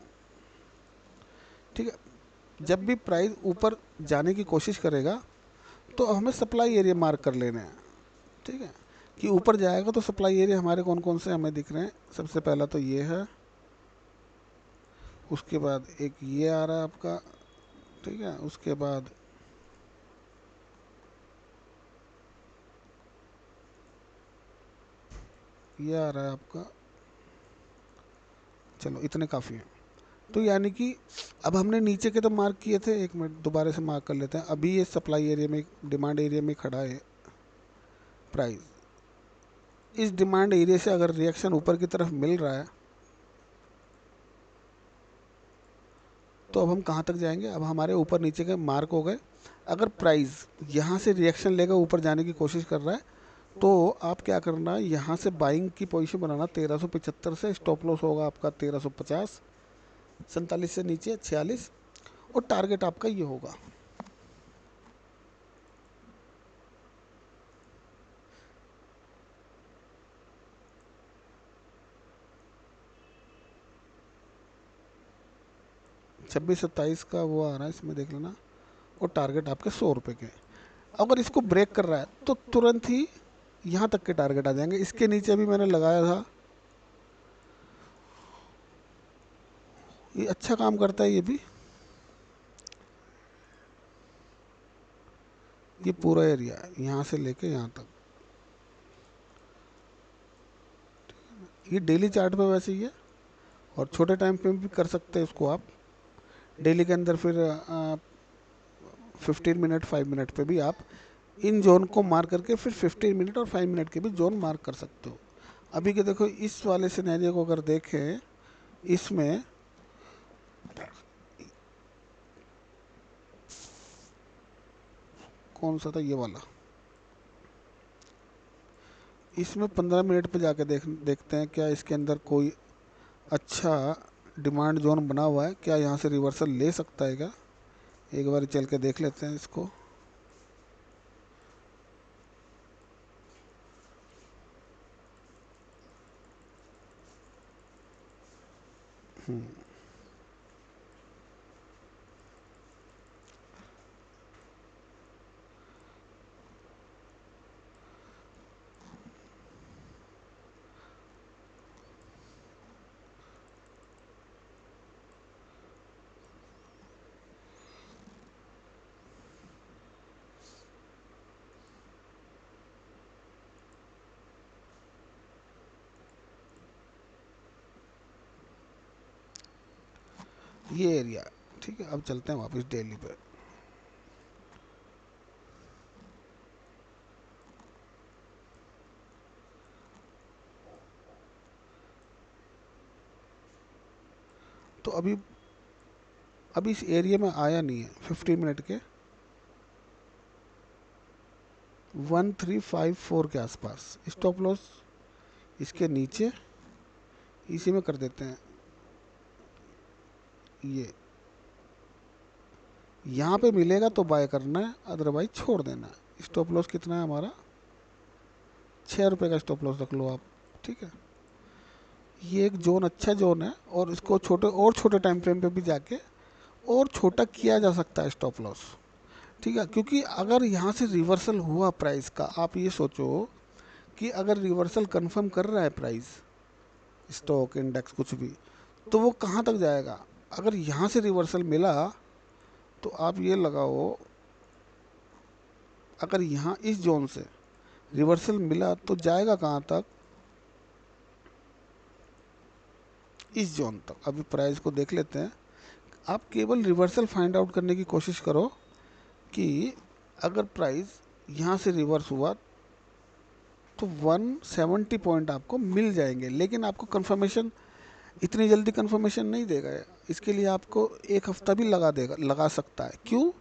ठीक है। जब भी प्राइस ऊपर जाने की कोशिश करेगा, तो हमें सप्लाई एरिया मार्क कर लेने हैं, ठीक है, कि ऊपर जाएगा तो सप्लाई एरिया हमारे कौन कौन से हमें दिख रहे हैं। सबसे पहला तो ये है, उसके बाद एक ये आ रहा है आपका, ठीक है, उसके बाद ये आ रहा है आपका। चलो इतने काफ़ी हैं। तो यानी कि अब हमने नीचे के तो मार्क किए थे, एक मिनट दोबारा से मार्क कर लेते हैं। अभी ये सप्लाई एरिया में, डिमांड एरिया में खड़ा है प्राइस। इस डिमांड एरिया से अगर रिएक्शन ऊपर की तरफ मिल रहा है, तो अब हम कहाँ तक जाएंगे। अब हमारे ऊपर नीचे के मार्क हो गए। अगर प्राइस यहाँ से रिएक्शन लेकर ऊपर जाने की कोशिश कर रहा है, तो आप क्या करना है, यहाँ से बाइंग की पोजीशन बनाना 1375 से। स्टॉप लॉस होगा आपका 1350, 47 से नीचे 46, और टारगेट आपका ये होगा। छब्बीस 27 का वो आ रहा है, इसमें देख लेना। और टारगेट आपके 100 रुपये के। अगर इसको ब्रेक कर रहा है, तो तुरंत ही यहाँ तक के टारगेट आ जाएंगे। इसके नीचे भी मैंने लगाया था, ये अच्छा काम करता है ये भी। ये पूरा एरिया यहाँ से लेके यहाँ तक, ये डेली चार्ट पे वैसे ही है, और छोटे टाइम पे भी कर सकते हैं इसको आप। डेली के अंदर फिर 15 मिनट 5 मिनट पे भी आप इन जोन को मार्क करके फिर 15 मिनट और 5 मिनट के भी जोन मार्क कर सकते हो। अभी के देखो इस वाले सिनेरियो को अगर देखें, इसमें कौन सा था, ये वाला, इसमें 15 मिनट पे जाके देखते हैं क्या इसके अंदर कोई अच्छा डिमांड जोन बना हुआ है, क्या यहाँ से रिवर्सल ले सकता है क्या। एक बार चल के देख लेते हैं इसको। ये एरिया। ठीक है, अब चलते हैं वापस डेली पे। तो अभी इस एरिया में आया नहीं है 15 मिनट के 1354 के आसपास। स्टॉप लॉस इसके नीचे इसी में कर देते हैं। ये यहाँ पे मिलेगा तो बाय करना है, अदरवाइज छोड़ देना है। स्टॉप लॉस कितना है हमारा, 6 रुपये का स्टॉप लॉस रख लो आप। ठीक है, ये एक जोन, अच्छा जोन है, और इसको छोटे टाइम फ्रेम पे भी जाके और छोटा किया जा सकता है स्टॉप लॉस। ठीक है, क्योंकि अगर यहाँ से रिवर्सल हुआ प्राइस का, आप ये सोचो कि अगर रिवर्सल कंफर्म कर रहा है प्राइस, स्टॉक इंडेक्स कुछ भी, तो वो कहाँ तक जाएगा। अगर यहाँ से रिवर्सल मिला तो आप ये लगाओ, अगर यहाँ इस जोन से रिवर्सल मिला तो जाएगा कहाँ तक, इस जोन तक। अभी प्राइस को देख लेते हैं। आप केवल रिवर्सल फाइंड आउट करने की कोशिश करो कि अगर प्राइस यहाँ से रिवर्स हुआ तो 170 पॉइंट आपको मिल जाएंगे, लेकिन आपको कंफर्मेशन इतनी जल्दी कंफर्मेशन नहीं देगा। इसके लिए आपको एक हफ्ता भी लगा सकता है। क्यों,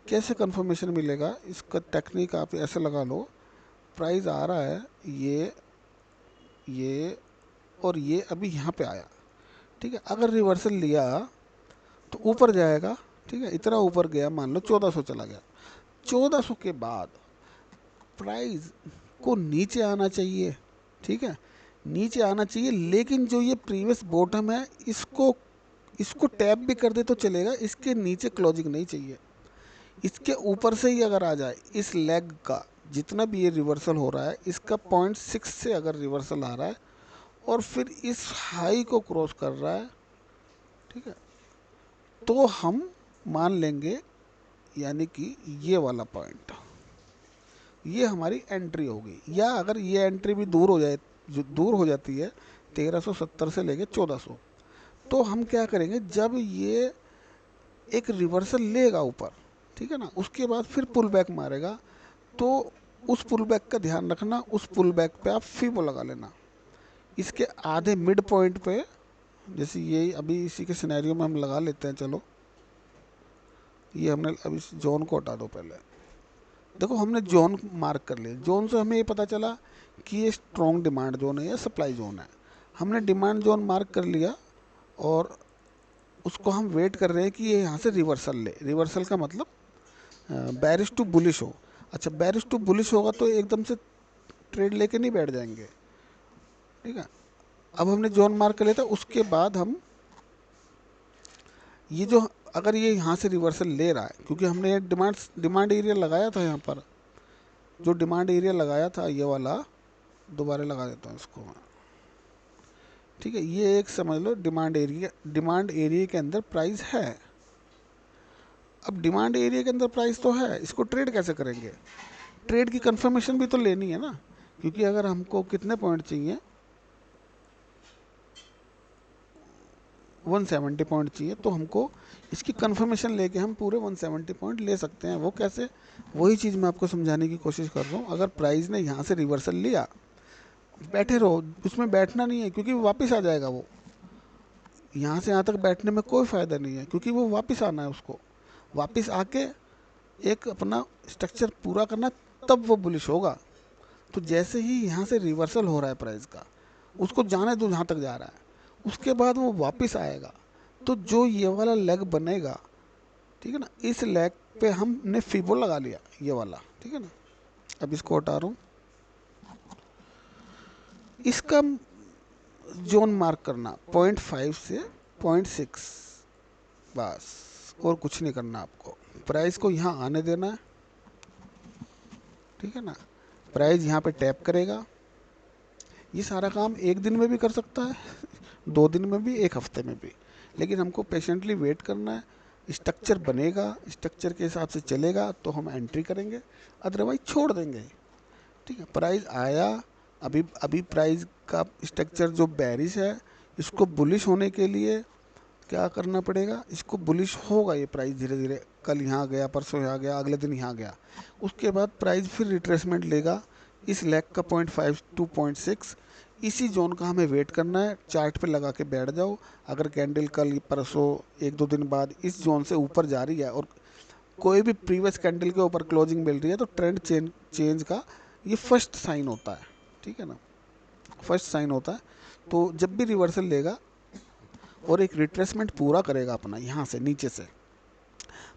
कैसे कंफर्मेशन मिलेगा, इसका टेक्निक आप ऐसे लगा लो। प्राइस आ रहा है ये और ये अभी यहाँ पे आया। ठीक है, अगर रिवर्सल लिया तो ऊपर जाएगा। ठीक है, इतना ऊपर गया, मान लो 1400 चला गया। 1400 के बाद प्राइस को नीचे आना चाहिए। ठीक है, नीचे आना चाहिए, लेकिन जो ये प्रीवियस बॉटम है इसको टैप भी कर दे तो चलेगा, इसके नीचे क्लोजिंग नहीं चाहिए। इसके ऊपर से ही अगर आ जाए, इस लेग का जितना भी ये रिवर्सल हो रहा है, इसका 0.6 से अगर रिवर्सल आ रहा है और फिर इस हाई को क्रॉस कर रहा है, ठीक है, तो हम मान लेंगे, यानी कि ये वाला पॉइंट, ये हमारी एंट्री होगी। या अगर ये एंट्री भी दूर हो जाए, जो दूर हो जाती है 1370 से लेके 1400, तो हम क्या करेंगे, जब ये एक रिवर्सल लेगा ऊपर, ठीक है ना, उसके बाद फिर पुल बैक मारेगा, तो उस पुल बैक का ध्यान रखना। उस पुल बैक पे आप फीबो लगा लेना, इसके आधे मिड पॉइंट पे। जैसे ये अभी इसी के सिनेरियो में हम लगा लेते हैं। चलो, ये हमने अब इस जोन को हटा दो पहले। देखो, हमने जोन मार्क कर लिया। जोन से हमें ये पता चला कि ये स्ट्रॉन्ग डिमांड जोन है या सप्लाई जोन है। हमने डिमांड जोन मार्क कर लिया और उसको हम वेट कर रहे हैं कि ये यहाँ से रिवर्सल ले। रिवर्सल का मतलब बैरिश टू बुलिश हो। अच्छा, बैरिश टू बुलिश होगा तो एकदम से ट्रेड लेके नहीं बैठ जाएंगे। ठीक है, अब हमने जोन मार्क कर लिया था, उसके बाद हम ये जो, अगर ये यहाँ से रिवर्सल ले रहा है, क्योंकि हमने ये डिमांड एरिया लगाया था यहाँ पर, जो डिमांड एरिया लगाया था ये वाला, दोबारा लगा देता हूँ इसको मैं। ठीक है, ये एक समझ लो डिमांड एरिया के अंदर प्राइस है। अब डिमांड एरिया के अंदर प्राइस तो है, इसको ट्रेड कैसे करेंगे। ट्रेड की कंफर्मेशन भी तो लेनी है ना, क्योंकि अगर हमको कितने पॉइंट चाहिए, 170 पॉइंट चाहिए, तो हमको इसकी कंफर्मेशन लेके हम पूरे 170 पॉइंट ले सकते हैं। वो कैसे, वही चीज़ मैं आपको समझाने की कोशिश कर रहा हूँ। अगर प्राइस ने यहाँ से रिवर्सल लिया, बैठे रहो, उसमें बैठना नहीं है, क्योंकि वो वापस आ जाएगा। वो यहाँ से यहाँ तक बैठने में कोई फ़ायदा नहीं है, क्योंकि वो वापस आना है। उसको वापस आके एक अपना स्ट्रक्चर पूरा करना, तब वो बुलिश होगा। तो जैसे ही यहाँ से रिवर्सल हो रहा है प्राइस का, उसको जाने दो जहाँ तक जा रहा है, उसके बाद वो वापस आएगा। तो जो ये वाला लेग बनेगा, ठीक है ना, इस लेग पे हमने फीबो लगा लिया, ये वाला। ठीक है ना, अब इसको हटा रहा हूँ। इसका जोन मार्क करना 0.5 से 0.6, बस, और कुछ नहीं करना आपको। प्राइस को यहाँ आने देना है। ठीक है ना, प्राइस यहाँ पे टैप करेगा। ये सारा काम एक दिन में भी कर सकता है, 2 दिन में भी, एक हफ्ते में भी, लेकिन हमको पेशेंटली वेट करना है। स्ट्रक्चर बनेगा, स्ट्रक्चर के हिसाब से चलेगा तो हम एंट्री करेंगे, अदरवाइज छोड़ देंगे। ठीक है, प्राइस आया, अभी अभी प्राइस का स्ट्रक्चर जो बेरिश है, इसको बुलिश होने के लिए क्या करना पड़ेगा, इसको बुलिश होगा ये प्राइस धीरे धीरे, कल यहाँ गया, परसों यहाँ गया, अगले दिन यहाँ गया, उसके बाद प्राइस फिर रिट्रेसमेंट लेगा इस लेग का 0.5 टू 0.6, इसी जोन का हमें वेट करना है। चार्ट पे लगा के बैठ जाओ, अगर कैंडल कल परसों एक दो दिन बाद इस जोन से ऊपर जा रही है और कोई भी प्रीवियस कैंडल के ऊपर क्लोजिंग मिल रही है, तो ट्रेंड चेंज का ये फर्स्ट साइन होता है, ठीक है ना, फर्स्ट साइन होता है। तो जब भी रिवर्सल लेगा और एक रिट्रेसमेंट पूरा करेगा अपना यहाँ से नीचे से,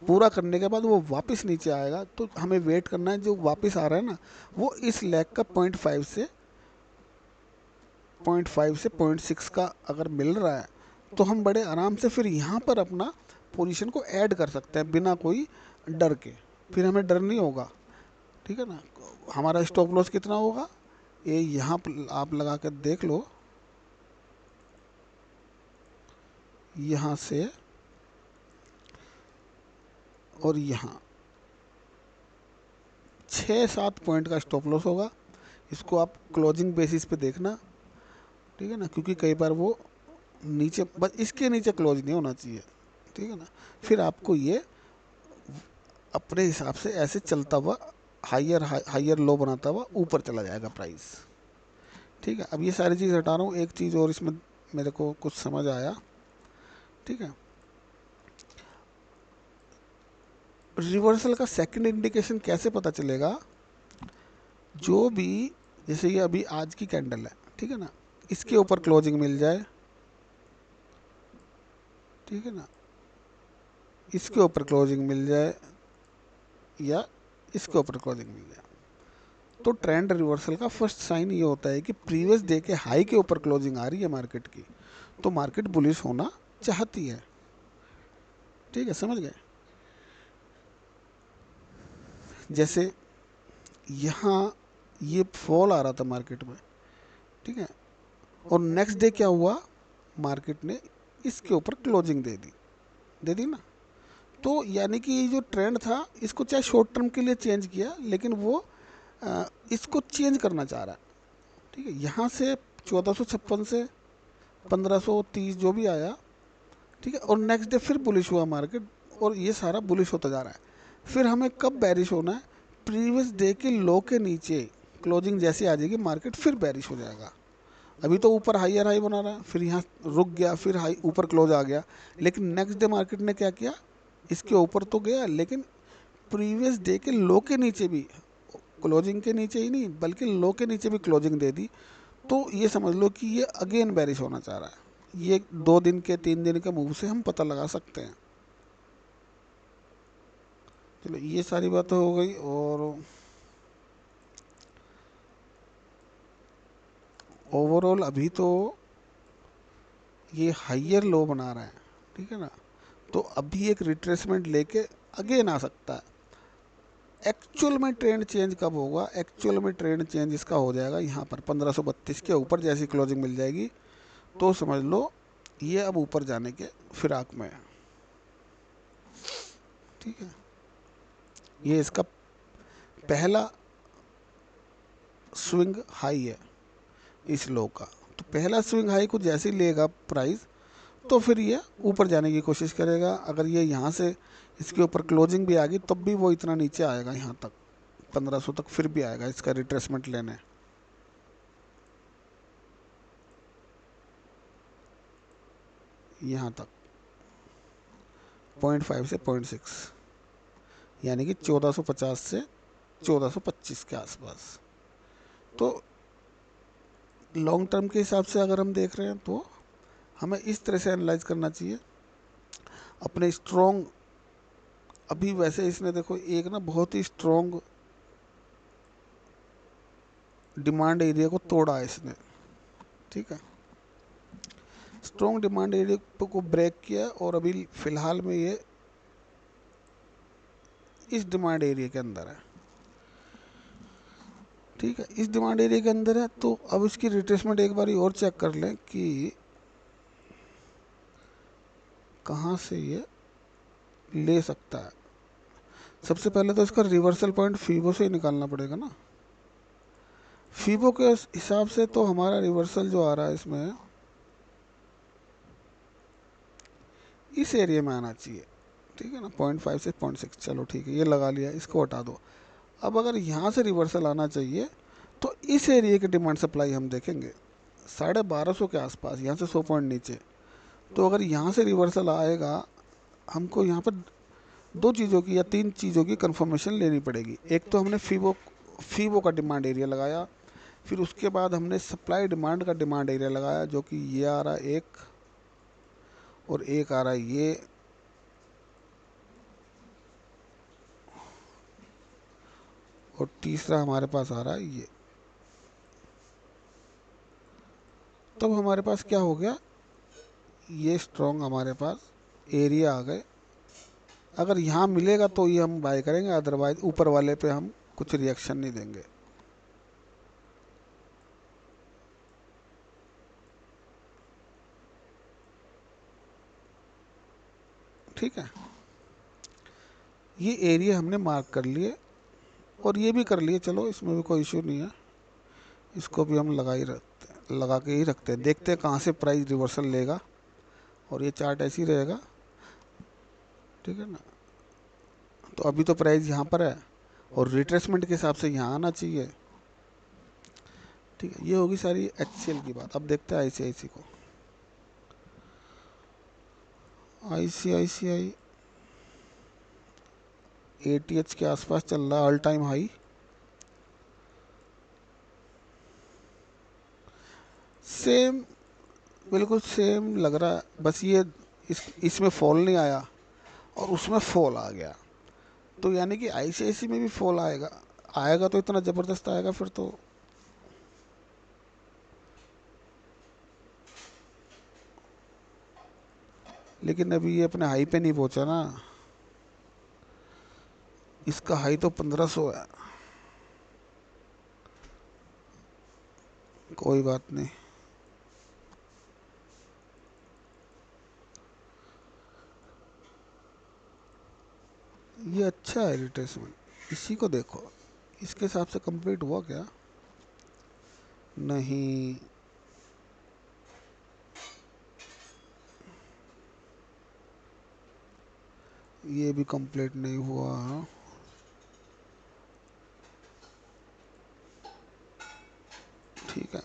पूरा करने के बाद वो वापस नीचे आएगा, तो हमें वेट करना है, जो वापस आ रहा है ना वो इस लेग का 0.5 से 0.6 का अगर मिल रहा है, तो हम बड़े आराम से फिर यहाँ पर अपना पोजीशन को ऐड कर सकते हैं बिना कोई डर के, फिर हमें डर नहीं होगा, ठीक है ना। हमारा स्टॉप लॉस कितना होगा, ये यहाँ आप लगा कर देख लो, यहाँ से और यहाँ 6-7 पॉइंट का स्टॉप लॉस होगा। इसको आप क्लोजिंग बेसिस पे देखना, ठीक है ना, क्योंकि कई बार वो नीचे, बस इसके नीचे क्लोज नहीं होना चाहिए, ठीक है ना। फिर आपको ये अपने हिसाब से ऐसे चलता हुआ हायर लो बनाता हुआ ऊपर चला जाएगा प्राइस, ठीक है। अब ये सारी चीज़ हटा रहा हूँ, एक चीज़ और इसमें मेरे को कुछ समझ आया, ठीक है। रिवर्सल का सेकंड इंडिकेशन कैसे पता चलेगा, जो भी, जैसे ये अभी आज की कैंडल है, ठीक है ना, इसके ऊपर क्लोजिंग मिल जाए, ठीक है ना, इसके ऊपर क्लोजिंग मिल जाए या इसके ऊपर क्लोजिंग मिल जाए, तो ट्रेंड रिवर्सल का फर्स्ट साइन ये होता है कि प्रीवियस डे के हाई के ऊपर क्लोजिंग आ रही है मार्केट की, तो मार्केट बुलिश होना चाहती है, ठीक है, समझ गए। जैसे यहाँ ये फॉल आ रहा था मार्केट में, ठीक है, और नेक्स्ट डे क्या हुआ, मार्केट ने इसके ऊपर क्लोजिंग दे दी ना, तो यानी कि ये जो ट्रेंड था इसको चाहे शॉर्ट टर्म के लिए चेंज किया, लेकिन वो इसको चेंज करना चाह रहा है, ठीक है। यहाँ से 1456 से 1530 जो भी आया, ठीक है, और नेक्स्ट डे फिर बुलिश हुआ मार्केट, और ये सारा बुलिश होता जा रहा है। फिर हमें कब बैरिश होना है, प्रीवियस डे के लो के नीचे क्लोजिंग जैसे आ जाएगी मार्केट, फिर बैरिश हो जाएगा। अभी तो ऊपर हायर हाई बना रहा है, फिर यहाँ रुक गया, फिर हाई ऊपर क्लोज आ गया, लेकिन नेक्स्ट डे मार्केट ने क्या किया, इसके ऊपर तो गया, लेकिन प्रीवियस डे के लो के नीचे भी, क्लोजिंग के नीचे ही नहीं बल्कि लो के नीचे भी क्लोजिंग दे दी, तो ये समझ लो कि ये अगेन बैरिश होना चाह रहा है। ये 2 दिन के 3 दिन के मूव से हम पता लगा सकते हैं। चलो ये सारी बातें हो गई, और ओवरऑल अभी तो ये हाइयर लो बना रहा है, ठीक है ना, तो अभी एक रिट्रेसमेंट लेके अगेन आ सकता है। एक्चुअल में ट्रेंड चेंज कब होगा, एक्चुअल में ट्रेंड चेंज इसका हो जाएगा यहाँ पर 1532 के ऊपर जैसी क्लोजिंग मिल जाएगी, तो समझ लो ये अब ऊपर जाने के फिराक में है, ठीक है। ये इसका पहला स्विंग हाई है इस लो का, तो पहला स्विंग हाई को जैसे ही लेगा प्राइस, तो फिर ये ऊपर जाने की कोशिश करेगा। अगर ये यहाँ से इसके ऊपर क्लोजिंग भी आ गई, तब भी वो इतना नीचे आएगा, यहाँ तक 1500 तक फिर भी आएगा इसका रिट्रेसमेंट लेने, यहाँ तक 0.5 से 0.6, यानी कि 1450 से 1425 के आसपास। तो लॉन्ग टर्म के हिसाब से अगर हम देख रहे हैं, तो हमें इस तरह से एनालाइज करना चाहिए अपने स्ट्रॉन्ग। अभी वैसे इसने देखो एक ना बहुत ही स्ट्रॉन्ग डिमांड एरिया को तोड़ा है इसने, ठीक है, स्ट्रॉन्ग डिमांड एरिया को ब्रेक किया, और अभी फिलहाल में ये इस डिमांड एरिया के अंदर है, ठीक है, इस डिमांड एरिया के अंदर है। तो अब इसकी रिट्रेसमेंट एक बार और चेक कर लें कि कहाँ से ये ले सकता है। सबसे पहले तो इसका रिवर्सल पॉइंट फीबो से ही निकालना पड़ेगा ना। फीबो के हिसाब से तो हमारा रिवर्सल जो आ रहा है इसमें इस एरिया में आना चाहिए, ठीक है ना, 0.5 से 0.6, चलो ठीक है, ये लगा लिया, इसको हटा दो। अब अगर यहाँ से रिवर्सल आना चाहिए तो इस एरिया की डिमांड सप्लाई हम देखेंगे 1250 के आसपास, यहाँ से 100 पॉइंट नीचे। तो अगर यहाँ से रिवर्सल आएगा, हमको यहाँ पर दो चीज़ों की या तीन चीज़ों की कंफर्मेशन लेनी पड़ेगी। एक तो हमने फीबो का डिमांड एरिया लगाया, फिर उसके बाद हमने सप्लाई डिमांड का डिमांड एरिया लगाया, जो कि ये आ रहा एक, और एक आ रहा ये, और तीसरा हमारे पास आ रहा है ये। तब हमारे पास क्या हो गया, ये स्ट्रॉन्ग हमारे पास एरिया आ गए। अगर यहाँ मिलेगा तो ये हम बाय करेंगे, अदरवाइज ऊपर वाले पे हम कुछ रिएक्शन नहीं देंगे। ठीक है, ये एरिया हमने मार्क कर लिए, और ये भी कर लिए, चलो इसमें भी कोई इशू नहीं है। इसको भी हम लगा के ही रखते हैं, देखते हैं कहाँ से प्राइस रिवर्सल लेगा, और ये चार्ट ऐसे ही रहेगा, ठीक है ना। तो अभी तो प्राइस यहाँ पर है, और रिट्रेसमेंट के हिसाब से यहाँ आना चाहिए, ठीक है। ये होगी सारी HCL की बात। अब देखते हैं ICICI को। ICICI ATH के आसपास चल रहा है, ऑल टाइम हाई। सेम, बिल्कुल सेम लग रहा है, बस ये इसमें फॉल नहीं आया और उसमें फॉल आ गया। तो यानी कि ICICI में भी फॉल आएगा, आएगा तो इतना ज़बरदस्त आएगा फिर तो। लेकिन अभी ये अपने हाई पे नहीं पहुंचा ना, इसका हाई तो 1500 है। कोई बात नहीं, ये अच्छा है रिट्रेसमेंट। इसी को देखो, इसके हिसाब से कंप्लीट हुआ क्या, नहीं, ये भी कंप्लीट नहीं हुआ। ठीक है,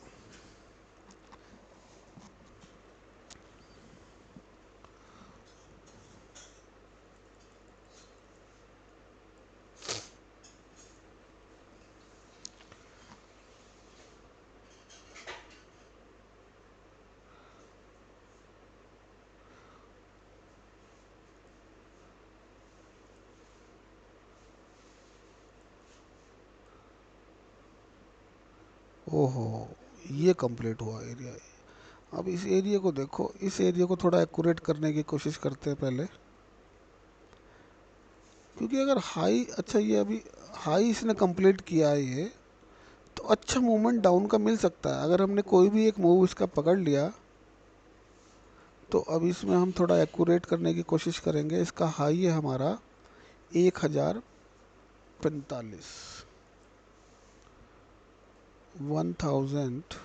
ओहो, ये कंप्लीट हुआ एरिया। अब इस एरिया को देखो, इस एरिया को थोड़ा एक्यूरेट करने की कोशिश करते हैं पहले, क्योंकि अगर हाई, अच्छा ये अभी हाई इसने कंप्लीट किया है ये, तो अच्छा मूवमेंट डाउन का मिल सकता है। अगर हमने कोई भी एक मूव इसका पकड़ लिया, तो अब इसमें हम थोड़ा एक्यूरेट करने की कोशिश करेंगे। इसका हाई है हमारा 1045, 1045